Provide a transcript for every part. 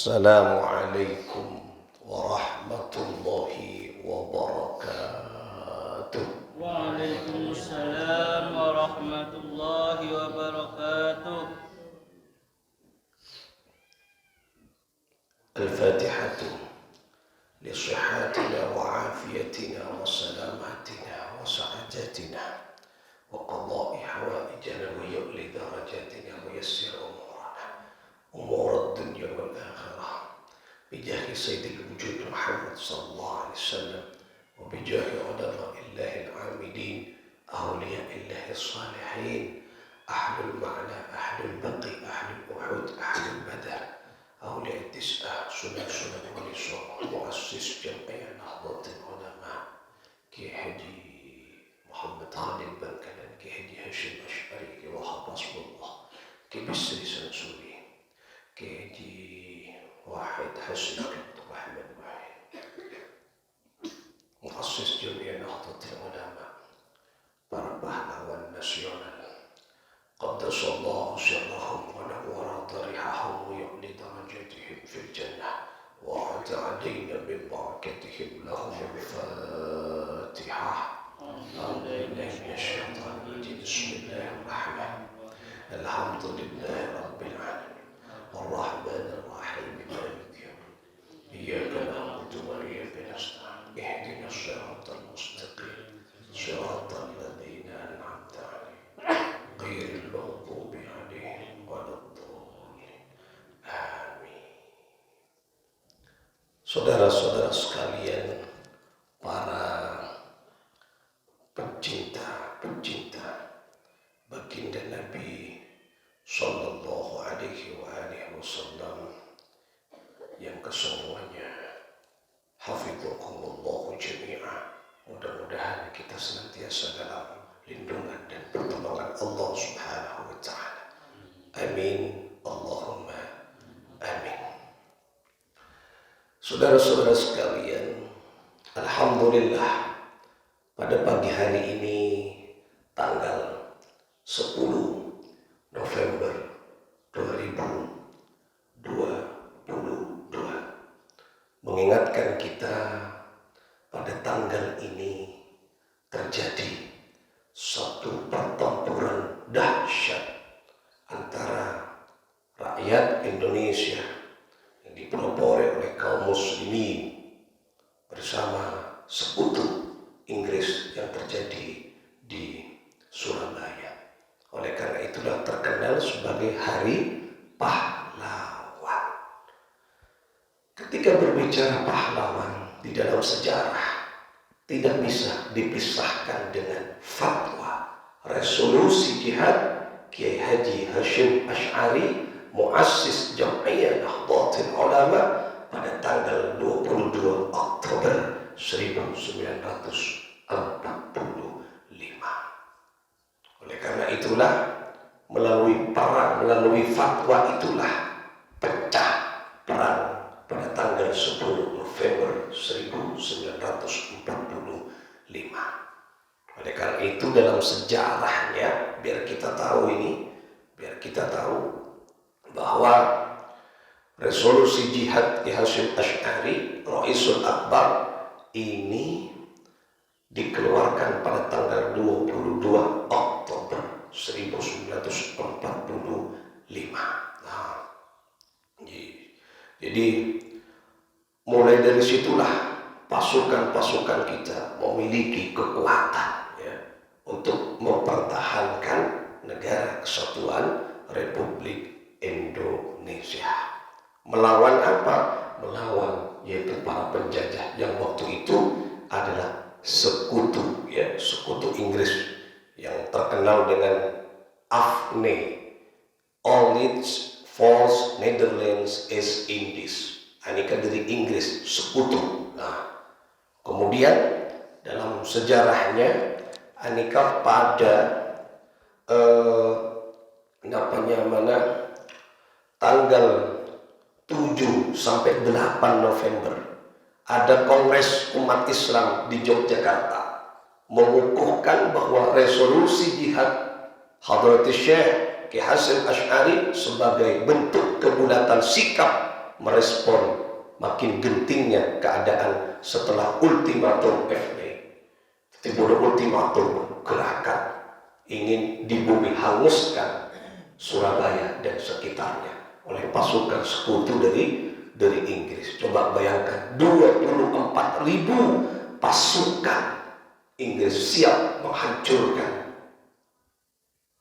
Assalamualaikum warahmatullahi wabarakatuh. Waalaikumsalam warahmatullahi wabarakatuh. Al-Fatihatu li sihhatina wa afiyatina wa salamatina wa sa'adatina wa qada'i hawaijana wa yu'li darajatina wa yassir umur ad-dunya wal akhirah bijahi sayyidil wujud Muhammad sallallahu alaihi wasallam wa bijahi ulama'illahi al-amidin awliya'illahi as-salihin ahlul ma'na ahlul baqi ahlul uhud ahlul badar awliya tis'ah sunan wali songo muassis jam'iyah nahdlatul ulama Ki Haji Muhammad Khalil Bankalan Ki Haji Hashim Ash'ari wa habasbullah Ki Bisri Sansuri Ki Wahid Hasan Rahman Wahid muassis jam'iyah nahdlatul ulama, para pahlawan nasional qaddasallahu sirrahum wa nawwara darihahum wa yu'li darajatihim fil jannah wa a'ta 'alaina min barakatihim lahum al-fatihah. A'udzu billahi minasyaitonir rajim. Bismillahirrahmanirrahim. Alhamdulillahi rabbil alamin. Arrahmanir rahim. Maliki yaumiddin. Iyyaka na'budu wa iyyaka nasta'in. Ihdinas siratal mustaqim. Siratal ladzina an'amta 'alaihim ghairil maghdubi 'alaihim waladdallin. Amin. Saudara-saudara sekalian, para pencinta baginda Nabi sallallahu alaihi wasallam yang kesemuanya, hafidhakumullah jami'an. Mudah-mudahan kita senantiasa dalam lindungan dan pertolongan Allah Subhanahu wa ta'ala. Amin. Allahumma amin. Saudara-saudara sekalian, alhamdulillah pada pagi hari ini tanggal 10 November 2022 mengingatkan kita pada tanggal ini terjadi satu pertempuran dahsyat antara rakyat Indonesia yang dipelopori oleh kaum muslimin bersama sekutu Inggris yang terjadi di Surabaya. Oleh karena itulah terkenal sebagai Hari Pahlawan. Ketika berbicara pahlawan di dalam sejarah, tidak bisa dipisahkan dengan fatwa resolusi jihad Kiai Haji Hashim Ash'ari, muassis Jam'iyah Nahdlatul Ulama pada tanggal 22 Oktober 1945. Oleh karena itulah melalui fatwa itulah pecah perang pada tanggal 10 November 1945. Oleh karena itu dalam sejarahnya biar kita tahu bahwa resolusi jihad Ki Hashim Ash'ari Raisul Akbar ini dikeluarkan pada tanggal 22 Oktober 1945. Jadi mulai dari situlah pasukan-pasukan kita memiliki kekuatan untuk mempertahankan negara kesatuan Republik Indonesia. Melawan apa? Melawan yaitu para penjajah yang waktu itu adalah sekutu Inggris yang terkenal dengan AFNE, All Its False Netherlands East Indies. Ini kan dari Inggris, sekutu. Nah, kemudian dalam sejarahnya Anika pada tanggal 7 sampai 8 November ada Kongres Umat Islam di Yogyakarta mengukuhkan bahwa resolusi jihad Hadratus Syekh Ki Hashim Ash'ari sebagai bentuk kebulatan sikap merespon makin gentingnya keadaan setelah ultimatum FB. Timbul ultimatum gerakan ingin di bumi hanguskan Surabaya dan sekitarnya oleh pasukan sekutu dari Inggris. Coba bayangkan 24.000 pasukan Inggris siap menghancurkan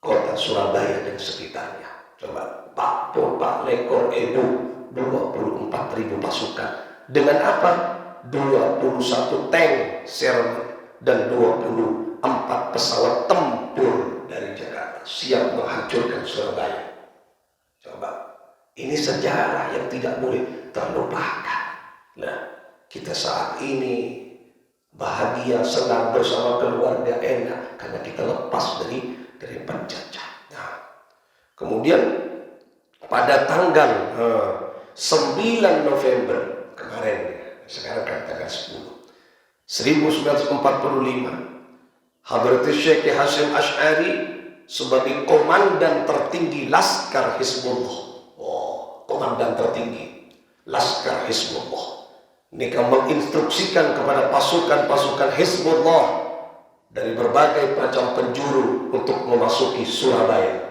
kota Surabaya dan sekitarnya. Coba Pak Lekor Ebu 24.000 pasukan dengan apa? 21 tank Sherman dan 24 pesawat tempur dari Jakarta siap menghancurkan Surabaya. Coba, ini sejarah yang tidak boleh terlupakan. Nah, kita saat ini bahagia, senang bersama keluarga, enak karena kita lepas dari penjajah. Nah, kemudian pada tanggal 9 November kemarin, sekarang kan tanggal 10 1945, Hadrat Syekh Hasyim Asy'ari sebagai komandan tertinggi Laskar Hizbullah. Komandan tertinggi Laskar Hizbullah. Mereka menginstruksikan kepada pasukan-pasukan Hizbullah dari berbagai macam penjuru untuk memasuki Surabaya.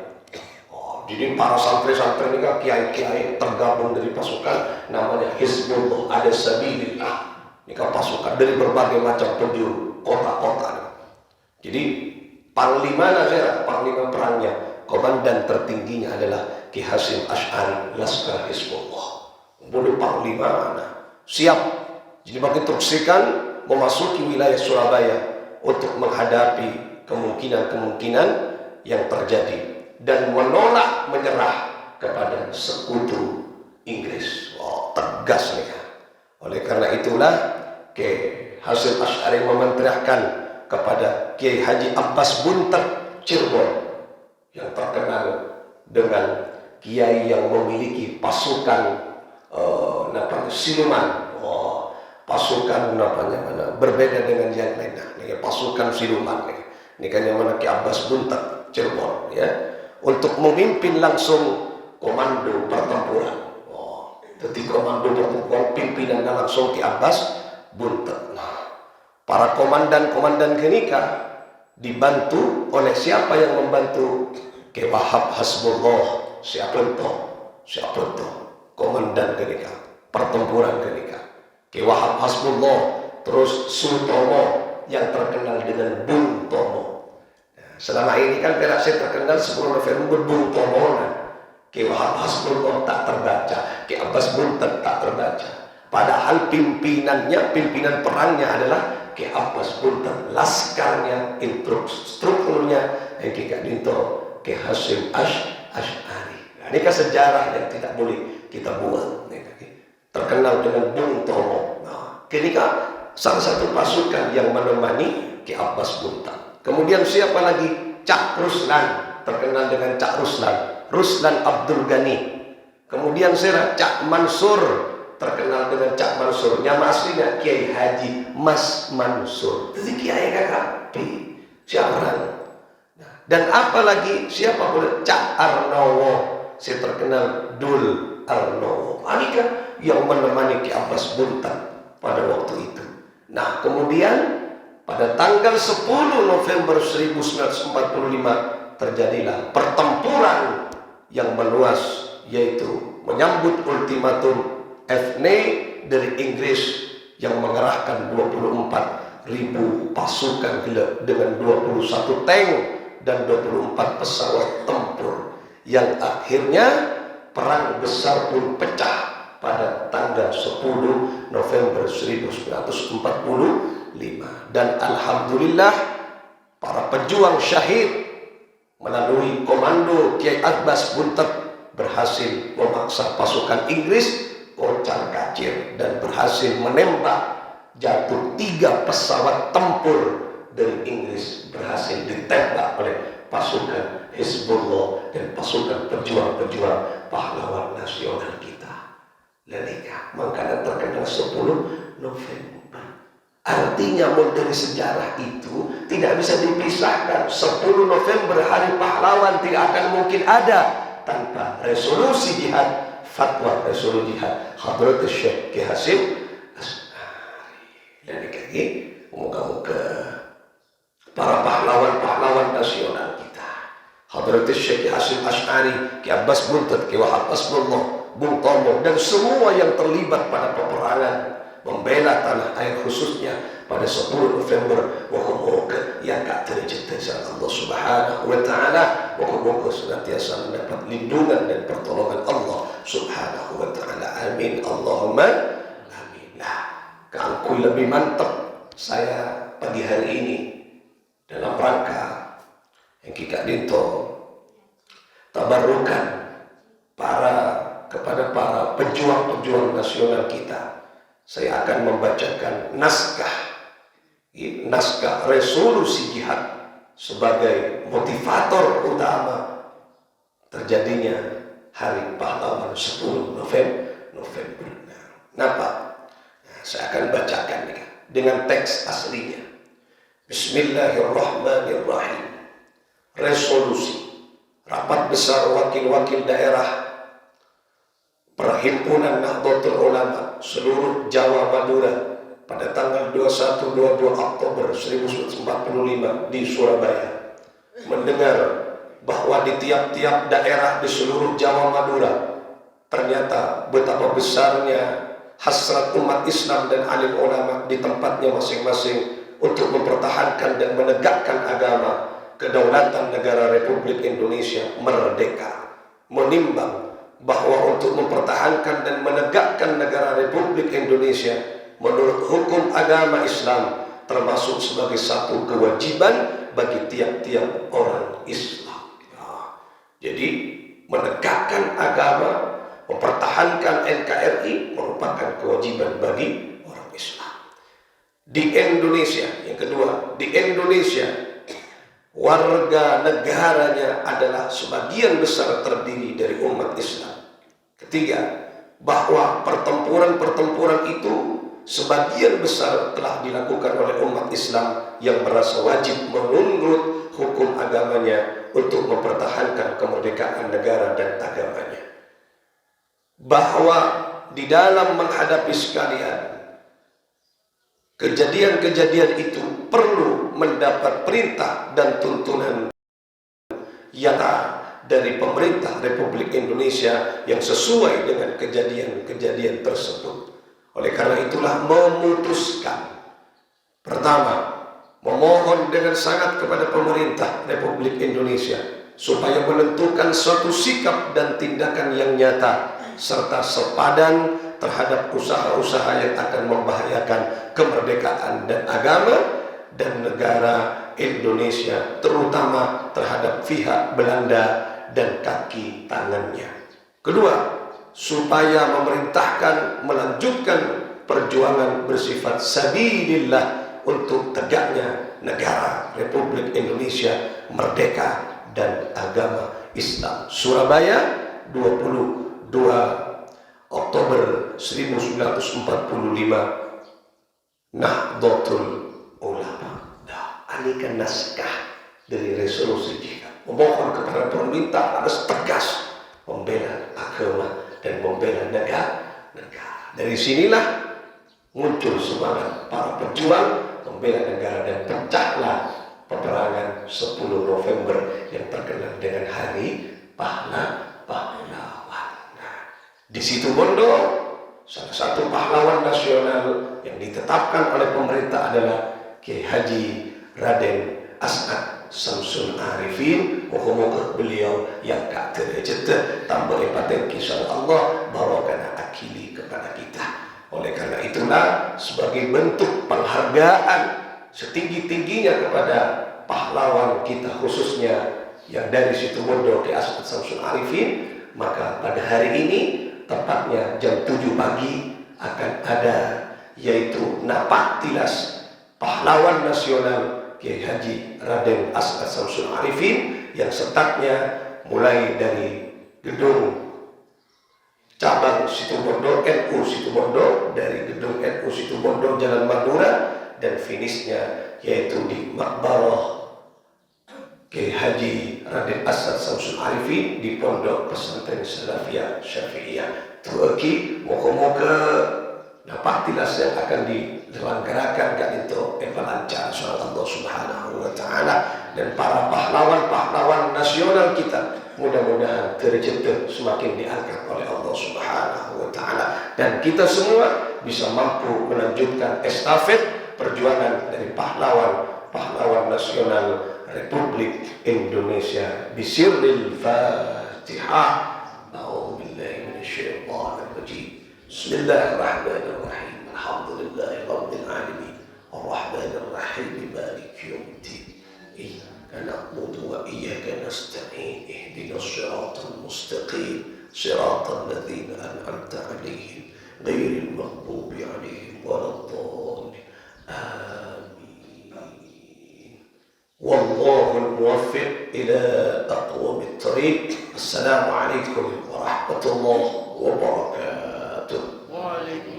Jadi para santri-santri ini kan kiai-kiai tergabung dari pasukan namanya Hizbullah ada Sabilillah. Ini kan pasukan dari berbagai macam penjuru kota-kota. Jadi panglima perangnya, komandan tertingginya adalah Ki Hasyim Asy'ari Laskar Hizbullah. Boleh panglima siap. Jadi menginstruksikan memasuki wilayah Surabaya untuk menghadapi kemungkinan-kemungkinan yang terjadi dan menolak menyerah kepada sekutu Inggris. Tegas nih. Oleh karena itulah Kiai Hasyim Asy'ari memerintahkan kepada Kiai Haji Abbas Buntet Cirebon yang terkenal dengan kiai yang memiliki pasukan siluman. Pasukan berbeda dengan yang lain. Pasukan siluman. Ini kan yang mana Kiai Abbas Buntet Cirebon ya, untuk memimpin langsung komando pertempuran. Jadi komando pertempuran pimpinannya langsung Ki Abbas Buntet. Para komandan-komandan genika dibantu oleh siapa yang membantu? Ki Wahab Hasbullah. Siapa itu? Komandan genika pertempuran genika. Ki Wahab Hasbullah. Terus Sutomo yang terkenal dengan Bung Tomo. Selama ini kan Perak saya terkenal 10 November Bung Tomo. Ki Wahab Hasbullah tak terbaca, Ki Abbas Buntet tak terbaca. Padahal pimpinan perangnya adalah Ki Abbas Buntet, laskarnya, strukturnya Ki Kadinto, Ki Hasyim Asy'ari. Nah, ini kan sejarah yang tidak boleh kita buang. Terkenal dengan Bung Tomo. Nah, ini kan salah satu pasukan yang menemani Ki Abbas Buntet. Kemudian siapa lagi? Cak Ruslan, terkenal dengan Cak Ruslan Abdul Ghani. Kemudian Cak Mansur, terkenal dengan Cak Mansur. Nama aslinya Kiai Haji Mas Mansur. Jadi kiai kakak siapa? Dan apalagi siapa pun Cak Arnowo, saya terkenal Dul Arnowo. Ini kan yang menemani Ki Abbas Buntet pada waktu itu. Nah, kemudian pada tanggal 10 November 1945 terjadilah pertempuran yang meluas, yaitu menyambut ultimatum FNE dari Inggris yang mengerahkan 24.000 pasukan dengan 21 tank dan 24 pesawat tempur, yang akhirnya perang besar pun pecah pada tanggal 10 November 1945. Dan alhamdulillah para pejuang syahid melalui komando Kiai Abbas Buntet berhasil memaksa pasukan Inggris kocar kacir dan berhasil menembak jatuh 3 pesawat tempur dari Inggris, berhasil ditembak oleh pasukan Hizbullah dan pasukan pejuang-pejuang pahlawan nasional kita. Lenika, makanya terkenal 10 November. Artinya dari sejarah itu tidak bisa dipisahkan. 10 November hari pahlawan tidak akan mungkin ada tanpa resolusi jihad fatwa Rasul Jihad Hadrat Syekh Ki Hasim Asy'ari. Dan lagi muka-muka para pahlawan-pahlawan nasional kita. Hadrat Syekh Ki Hasim Asy'ari, Ki Abbas Buntut, Ki Wahab Asmullah, Bung Tomo, dan semua yang terlibat pada peperangan membela tanah air khususnya pada 10 November. Moga-moga yang tak terjadi Allah Subhanahu wa taala, moga-moga senantiasa mendapat lindungan dan pertolongan Allah Subhanahu wa taala. Amin Allahumma amin. Nah, kalau lebih mantap saya pagi hari ini dalam rangka yang kita dinto tabarrukan kepada para pejuang-pejuang nasional kita. Saya akan membacakan naskah resolusi jihad sebagai motivator utama terjadinya Hari Pahlawan 10 November. Kenapa? Nah, saya akan bacakan dengan teks aslinya. Bismillahirrahmanirrahim. Resolusi Rapat Besar Wakil-Wakil Daerah Perhimpunan Nahdlatul Ulama seluruh Jawa Madura pada tanggal 21-22 Oktober 1945 di Surabaya mendengar bahwa di tiap-tiap daerah di seluruh Jawa Madura ternyata betapa besarnya hasrat umat Islam dan alim ulama di tempatnya masing-masing untuk mempertahankan dan menegakkan agama, kedaulatan negara Republik Indonesia merdeka. Menimbang bahwa untuk mempertahankan dan menegakkan negara Republik Indonesia menurut hukum agama Islam termasuk sebagai satu kewajiban bagi tiap-tiap orang Islam. Jadi menegakkan agama, mempertahankan NKRI merupakan kewajiban bagi orang Islam. Di Indonesia, yang kedua, di Indonesia warga negaranya adalah sebagian besar terdiri dari umat Islam. Ketiga, bahwa pertempuran-pertempuran itu sebagian besar telah dilakukan oleh umat Islam yang merasa wajib menurut hukum agamanya untuk mempertahankan kemerdekaan negara dan agamanya. Bahwa di dalam menghadapi sekalian kejadian-kejadian itu perlu mendapat perintah dan tuntunan yang dari pemerintah Republik Indonesia yang sesuai dengan kejadian-kejadian tersebut. Oleh karena itulah memutuskan, pertama, memohon dengan sangat kepada pemerintah Republik Indonesia supaya menentukan suatu sikap dan tindakan yang nyata serta sepadan terhadap usaha-usaha yang akan membahayakan kemerdekaan dan agama dan negara Indonesia, terutama terhadap pihak Belanda dan kaki tangannya. Kedua, supaya memerintahkan melanjutkan perjuangan bersifat sabilillah untuk tegaknya negara Republik Indonesia merdeka dan agama Islam. Surabaya, 22 Oktober 1945, Nahdlatul Ulama. Nah, ini kan naskah dari resolusi jihad. Memohon kepada pemerintah harus tegas membela agama dan membela negara. Dari sinilah muncul semangat para pejuang membela negara dan pecahlah peperangan 10 November yang terkenal dengan Hari Pahlawan. Di Situbondo, salah satu pahlawan nasional yang ditetapkan oleh pemerintah adalah Kiai Haji Raden As'ad Samsul Arifin. Moga-moga beliau yang tak terjeta tambah empaten kisah Allah bawakan akili kepada kita. Oleh karena itulah sebagai bentuk penghargaan setinggi-tingginya kepada pahlawan kita khususnya yang dari Situbondo Kiai As'ad Samsul Arifin, maka pada hari ini tepatnya jam 7 pagi akan ada yaitu napak tilas pahlawan nasional Kiai Haji Raden As'ad Samsul Arifin yang setatnya mulai dari gedung cabang Situbondo NU Situbondo, dari gedung NU Situbondo Jalan Madura, dan finishnya yaitu di Makbarah Kiai Haji Raden Asad Samsul Arifin di Pondok Pesantren Salafiyah Syafi'iyah. Tuaki moga-moga dapat tilas yang akan diselenggarakan kan itu lancar insyaallah Allah Subhanahu wa taala, dan para pahlawan-pahlawan nasional kita mudah-mudahan tercipta semakin diangkat oleh Allah Subhanahu wa taala, dan kita semua bisa mampu melanjutkan estafet perjuangan dari pahlawan nasional Republik Indonesia. Bisirril Fatihah. A'udzu billahi minasyaitonir rajim. Bismillahirrahmanirrahim. Alhamdulillahi rabbil alamin. Arrahmanir rahim. Maliki yaumiddin. Iyyaka na'budu wa iyyaka nasta'in. Ihdinas siratal mustaqim. Siratal ladzina an'amta 'alaihim ghairil maghdubi 'alaihim waladdallin. Amin. والله الموفق إلى أقوم الطريق. السلام عليكم ورحمة الله وبركاته. وعليكم